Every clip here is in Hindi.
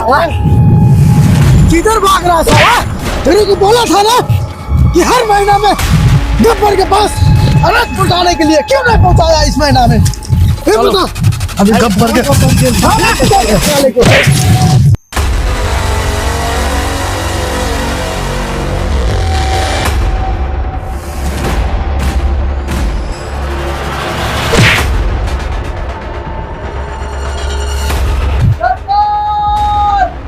साला, किधर भाग रहा है साला? तेरे को बोला था ना कि हर महीना में गब्बर के पास अनाज पहुंचाने के लिए, क्यों नहीं पहुंचाया इस महीना में? ये बता। अभी गब्बर के साले को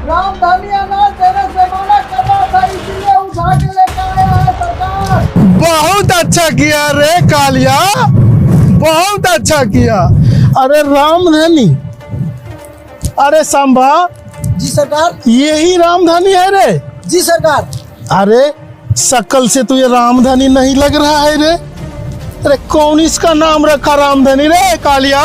रामधानी अनाज देने से मना कर रहा था, इसीलिए उठा के लेकर आया है सरकार। बहुत अच्छा किया रे कालिया, बहुत अच्छा किया। अरे रामधनी, अरे सांबा, जी सरकार। यही रामधनी है रे? जी सरकार। अरे शक्ल से तुझे रामधनी नहीं लग रहा है रे। अरे कौन इसका नाम रखा रामधनी रे कालिया?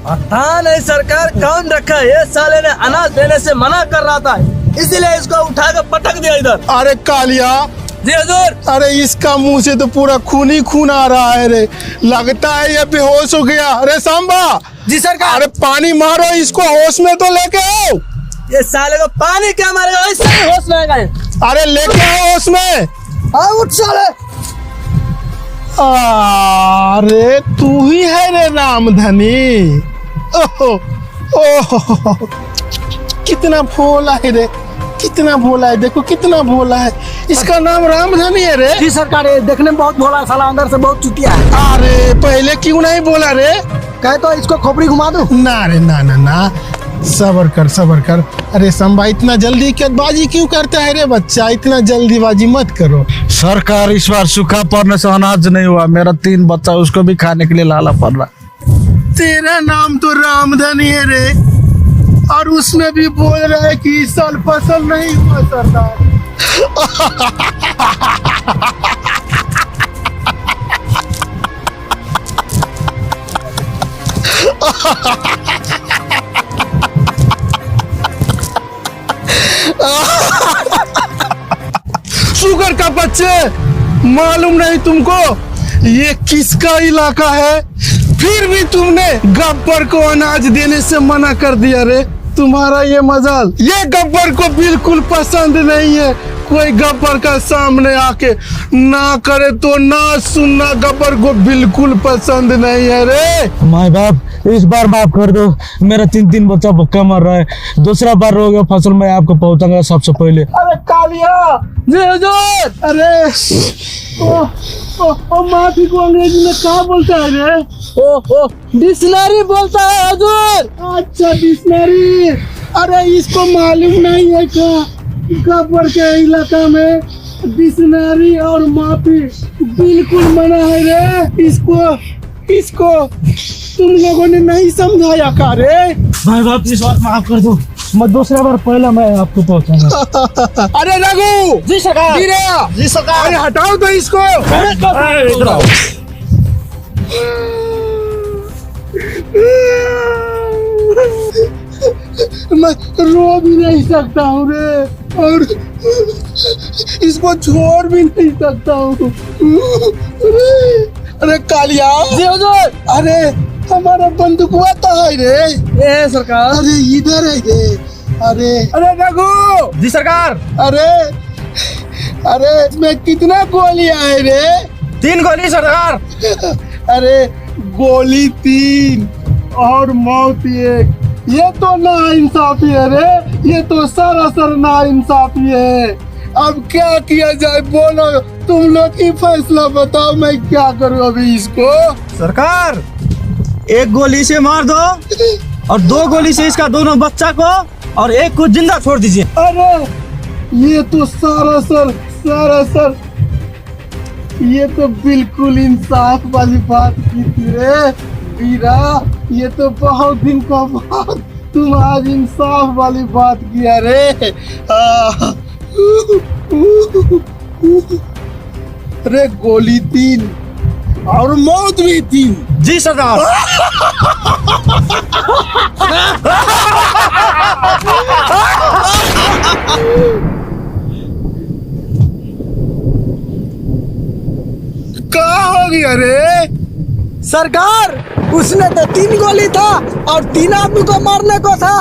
पता नहीं सरकार कौन रखा है, ये साले ने अनाज देने से मना कर रहा था, इसीलिए इसको उठा कर पटक दिया इधर। अरे कालिया, जी हुजूर। अरे इसका मुंह से तो पूरा खून ही खून आ रहा है रे, लगता है ये बेहोश हो गया। अरे सांबा। जी सरकार। अरे पानी मारो इसको, होश में तो लेके आओ। ये साले को पानी क्या मारेगा, ऐसे ही होश में आएगा ये। अरे लेके आओ होश में। हाँ उठ साले। अरे तू ही है रे रामधनी। ओहो ओहो, कितना भोला है रे, कितना भोला है, देखो कितना भोला है। इसका नाम रामधनी है रे? जी सरकार। ये देखने में बहुत भोला है साला, अंदर से बहुत चुतिया है। अरे पहले क्यों नहीं बोला रे? कहे तो इसको खोपड़ी घुमा दूं? ना रे, ना ना ना, सबर कर सबर कर। अरे संभा, इतना जल्दी बाजी क्यों करता है रे बच्चा? इतना जल्दीबाजी मत करो। सरकार इस बार सूखा पड़ने से अनाज नहीं हुआ, मेरा 3 बच्चा, उसको भी खाने के लिए लाला पड़ रहा। तेरा नाम तो रामधनी है रे, और उसमें भी बोल रहा है कि इस साल फसल नहीं हुआ सरदार। शुगर का बच्चे, मालूम नहीं तुमको ये किसका इलाका है? फिर भी तुमने गब्बर को अनाज देने से मना कर दिया रे। तुम्हारा ये मजाल, ये गब्बर को बिल्कुल पसंद नहीं है। कोई गब्बर का सामने आके ना करे तो ना सुनना, गब्बर को बिल्कुल पसंद नहीं है रे। माय बाप, इस बार माफ कर दो, मेरा 3 बच्चा भूखा मर रहा है। दूसरा बार हो गया फसल, मैं आपको पहुंचाऊंगा सबसे पहले। अरे कालिया। जी हुजूर। अरे ओ माफी को अंग्रेजी में क्या बोलता है रे? ओ डिक्शनरी बोलता है हुजूर। अच्छा डिक्शनरी। अरे इसको मालूम नहीं है क्या गब्बर के इलाका में डिक्शनरी और माफी बिल्कुल मना है रे? इसको तुम लोगों ने नहीं समझाया का रे? माय बाप, इस बार माफ कर दो, मैं दूसरा बार पहला मैं आपको पहुंचाऊंगा। अरे रघु। जी सरकार। गिरा। जी सरकार। अरे हटाओ तो इसको। इधर आओ। मैं रो भी नहीं सकता हूँ रे, और इसको छोड़ भी नहीं सकता हूँ। अरे कालिया। जी हुजूर। अरे हमारा बंदूकवा तो है रे। ये सरकार। अरे इधर है ये। अरे रघु। जी सरकार। अरे इसमें कितना गोलियां है रे? 3 गोली सरकार। अरे गोली 3 और मौत 1। ये तो ना इंसाफी है रे, ये तो सरासर ना इंसाफी है। अब क्या किया जाए, बोलो तुम लोग ही फैसला बताओ, मैं क्या करूं अभी इसको? सरकार, 1 गोली से मार दो और 2 गोली से इसका दोनों बच्चा को और 1 को जिंदा छोड़ दीजिए। अरे ये तो सरासर ये तो बिल्कुल इंसाफ वाली बात की थी रे वीरा। ये तो बहुत दिन का बाद तुम आज इंसाफ वाली बात किया रे। अरे गोली 3 और मौत भी 3। जी सरकार। क्या हो गया रे? सरकार उसने तो 3 गोली था और 3 आदमी को मारने को था।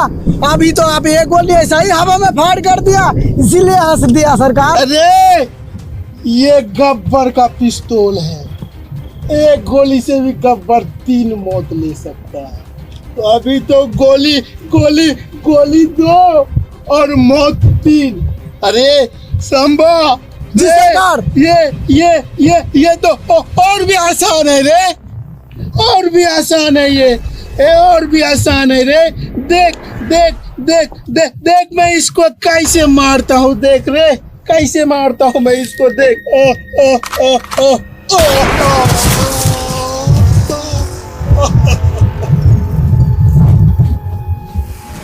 अभी तो आप एक गोली ऐसा ही हवा में फाड़ कर दिया, इसीलिए हंस दिया सरकार। अरे ये गब्बर का पिस्तौल है, एक गोली से भी गब्बर 3 मौत ले सकता है। तो अभी तो गोली गोली गोली 2 और मौत 3। अरे सांबा जी सरकार। ये तो और भी आसान है रे, और भी आसान है ये और भी आसान है रे। देख देख देख देख देख मैं इसको कैसे मारता हूँ, देख रे कैसे मारता हूँ मैं इसको, देख। ओ ओ ओ ओ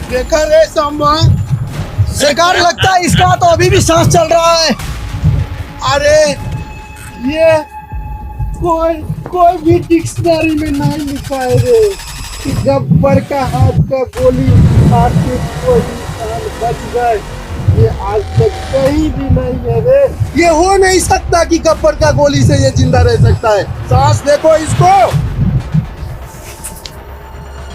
देखा रे सांबा? सरकार लगता है इसका तो अभी भी सांस चल रहा है। अरे ये कोई भी डिक्शनरी में नहीं लिखा है रे कि गब्बर का हाथ का गोली मार के कोई इंसान बच गए। ये आज तक कहीं भी नहीं है रे। ये हो नहीं सकता कि गब्बर का गोली से ये जिंदा रह सकता है। सांस देखो इसको।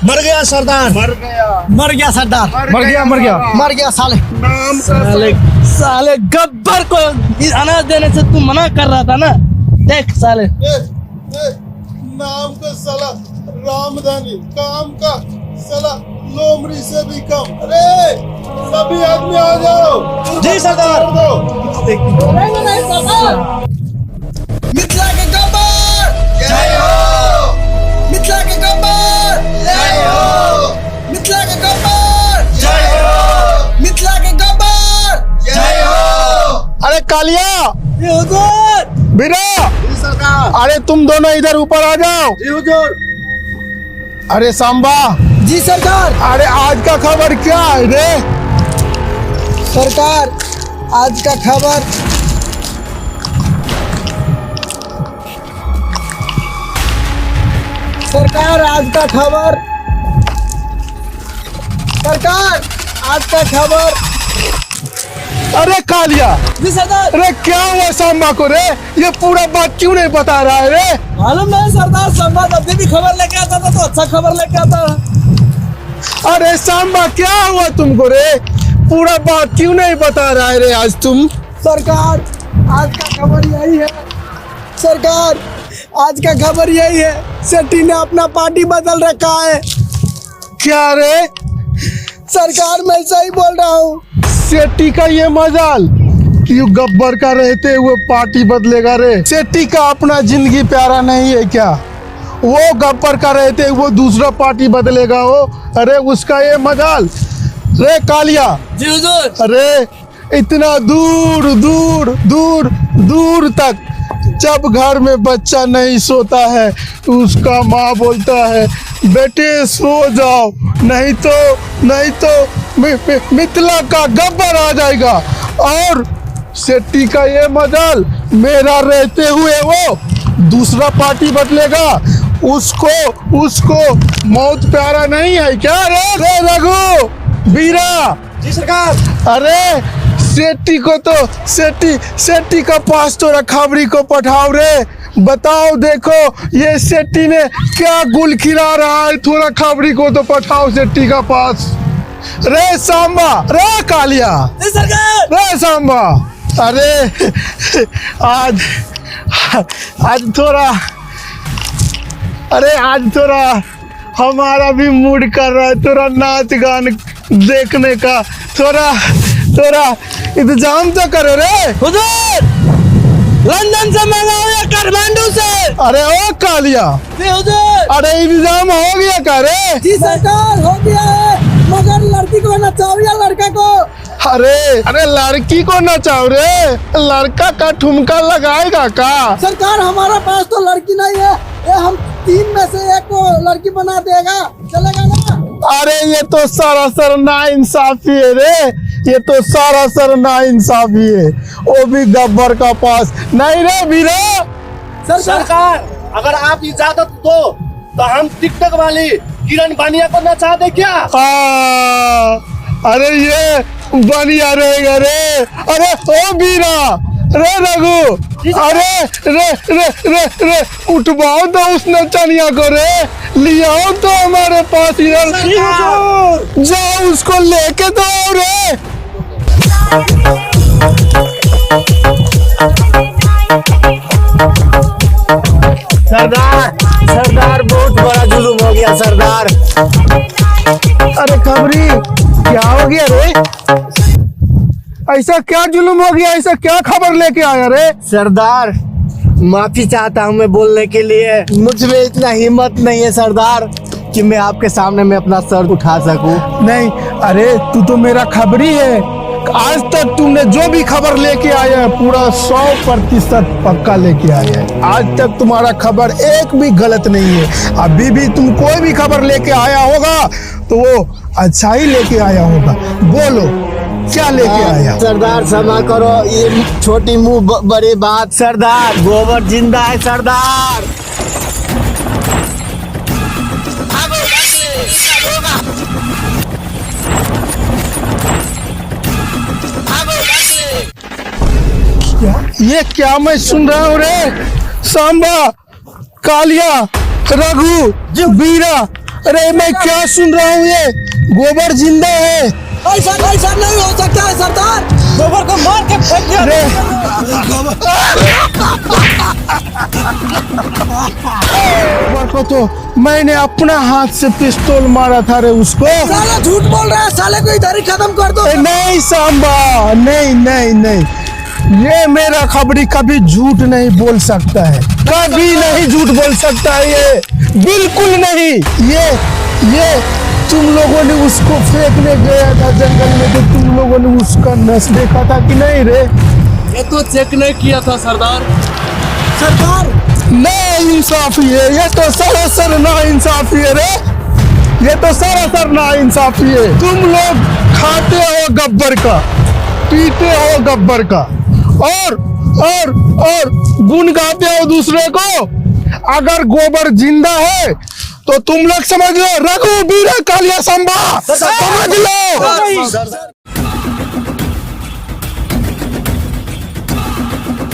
मर गया सरदार, मर गया, मर गया सरदार, मर गया मर गया साले। नाम साले साले गब्बर को इस अनाज देने से तू मना कर रहा था ना, देख साले। नाम का साला रामधानी, काम का साला लोमड़ी से भी कम। अरे सभी आदमी आ जाओ। जी सरदार। मिथिला के गब्बर जय हो, मिथिला के गब्बर जय हो, मिथिला के गब्बर जय हो, मिथिला के गब्बर जय हो। अरे कालिया, ये हुजूर। बीरा, जी सरकार। अरे तुम दोनों इधर ऊपर आ जाओ। जी हुजूर। अरे सांबा, जी सरकार। अरे आज का खबर क्या है रे? सरकार आज का खबर सरकार आज का खबर सरकार आज का खबर। अरे कालिया, जी सरदार। अरे क्या हुआ सांबा को रे? ये पूरा बात क्यों नहीं बता रहा है रे? मालूम नहीं सरदार, संवाद अभी भी खबर लेके आता था तो अच्छा खबर लेके आता। अरे सांबा क्या हुआ तुमको रे? पूरा बात क्यों नहीं बता रहा है रे आज तुम? सरकार आज का खबर यही है, सरकार आज का खबर यही है, सेठी ने अपना पार्टी बदल रखा है। क्या रे? सरकार मैं सही बोल रहा हूँ। सेठी का ये मजाल कि ये गब्बर का रहते हुए पार्टी बदलेगा रे? सेठी का अपना जिंदगी प्यारा नहीं है क्या? वो गब्बर का रहते हुए दूसरा पार्टी बदलेगा वो? अरे उसका ये मजाल रे कालिया। जी हुजूर। अरे इतना दूर दूर दूर दूर तक जब घर में बच्चा नहीं सोता है तो उसका माँ बोलता है बेटे सो जाओ, नहीं तो मिथिला का गब्बर आ जाएगा। और सेठी का ये मजाल, मेरा रहते हुए वो दूसरा पार्टी बदलेगा। उसको मौत प्यारा नहीं है क्या रे रघु बीरा? जी सरकार। अरे सेठी को तो सेठी का पास तो खबरी को पठाओ रे। बताओ देखो ये सेठी ने क्या गुल खिला रहा है, थोड़ा खबरी को तो पठाओ सेठी का पास। रे सांबा, रे कालिया, जी सरकार। रे सांबा, अरे आज थोड़ा हमारा भी मूड कर रहा है, थोड़ा नाच गान देखने का। थोड़ा इंतजाम तो करो रे। हुजूर लंदन से मंगाओ या काठमांडू से? अरे ओ कालिया, जी हुजूर। अरे इंतजाम हो गया क्या रे? जी सरकार हो गया है, मगर लड़की को नचाओ या लड़का को? अरे लड़की को नचाओ रे, लड़का का ठुमका लगाएगा का? सरकार हमारा पास तो लड़की नहीं है, ये हम 3 में से 1 को लड़की बना देगा, चलेगा ना? अरे ये तो सरासर नाइंसाफी है रे, ये तो सरासर नाइंसाफी है। वो भी गब्बर का पास नहीं रे बीरा। सरकार अगर आप इजाजत दो तो हम टिकटॉक वाली किरण बानिया को नचा दे क्या? अरे ये बढ़िया रहेगा रे। अरे ओ बीरा, रे रघु, अरे रे रे रे रे उठवाओ तो उस नचनिया को रे, लियाओ तो हमारे पास यार, जाओ उसको लेके दो रे। सरदार सरदार बहुत बड़ा जुलूम हो गया सरदार। अरे खबरी क्या हो गया रे, ऐसा क्या जुलुम हो गया, ऐसा क्या खबर लेके आया रे? सरदार माफी चाहता हूँ मैं बोलने के लिए, मुझ में इतना हिम्मत नहीं है सरदार कि मैं आपके सामने में अपना सर उठा सकूं। नहीं, अरे तू तो मेरा खबरी है, आज तक तुमने जो भी खबर लेके आया है पूरा 100% पक्का लेके आया है। आज तक तुम्हारा खबर एक भी गलत नहीं है। अभी भी तुम कोई भी खबर लेके आया होगा तो वो अच्छा ही लेके आया होगा। बोलो क्या लेके आया? सरदार क्षमा करो, ये छोटी मुंह बड़ी बात। सरदार गोबर जिंदा है सरदार। ये क्या मैं सुन रहा हूँ रे? सांबा, कालिया, रघु, बीरा, अरे मैं क्या सुन रहा हूँ? ये गोबर जिंदा है। ऐसा नहीं हो सकता है सरदार, गोबर को मार के फेंक दिया। अरे गोबर को तो मैंने अपना हाथ से पिस्तौल मारा था रे उसको। साला झूठ बोल रहा है, साले को इधर ही खत्म कर दो। नहीं सांबा, नहीं नहीं नहीं, ये मेरा खबरी कभी झूठ नहीं बोल सकता है, कभी नहीं झूठ बोल सकता है ये, बिल्कुल नहीं। ये तुम लोगों ने उसको फेंकने गया था जंगल में, तो तुम लोगों ने उसका नस देखा था कि नहीं रे? ये तो चेक नहीं किया था सरदार। सरदार ना इंसाफी है ये तो, सरासर ना इंसाफी है रे, ये तो सरासर ना इंसाफी है। तुम लोग खाते हो गब्बर का, पीते हो गब्बर का, और गुण गाते हो दूसरे को। अगर गोबर जिंदा है तो तुम लोग समझ लो, रघु, बीरा, कालिया, संबा समझ लो।